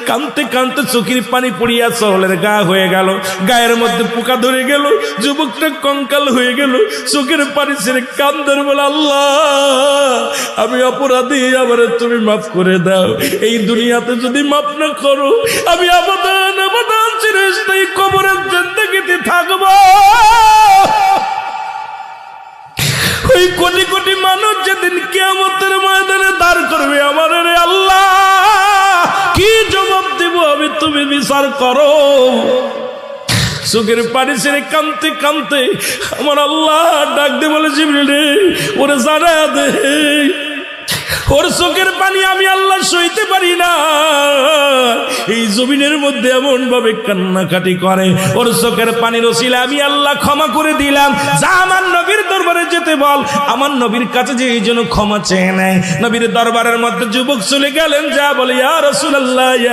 কাঁদতে কাঁদতে চোখের পানি পড়িয়া চরলের গা হয়ে গেল, গায়ের মধ্যে পোকা ধরে গেল, যুবকটা কঙ্কাল হয়ে গেল, চোখের পানি ছেড়ে কান্দের বলে, আল্লাহ আমি অপরাধী, আমার তুমি মাফ করে দাও। এই দুনিয়াতে যদি মাফ না করো আমি আবাদান আবাদান চিরস্থায়ী কবরের জিন্দেগিতে থাকবো। ওই কোটি কোটি মানুষ যেদিন কিয়ামতের ময়দানে দাঁড় করবে আমার, রে আল্লাহ কি জবাব দেব আমি, তুমি বিচার করো। চোখের পানি ছেড়ে কাঁদতে কাঁদতে আমার আল্লাহ ডাক দিয়ে বলে, জিবরিল রে ওরে জানা দে, ওর চোখের পানি আমি আল্লাহ সইতে পারি না, এই জমিনের মধ্যে এমন ভাবে কান্নাকাটি করে, ওর চোখের পানির ওসিলা আমি আল্লাহ ক্ষমা করে দিলাম। যা আমার নবীর দরবারে যেতে বল, আমার নবীর কাছে যে এই জন্য ক্ষমা চেয়ে নেয়। নবীর দরবারের মধ্যে যুবক চলে গেলেন, যা বলে ইয়া রাসূলুল্লাহ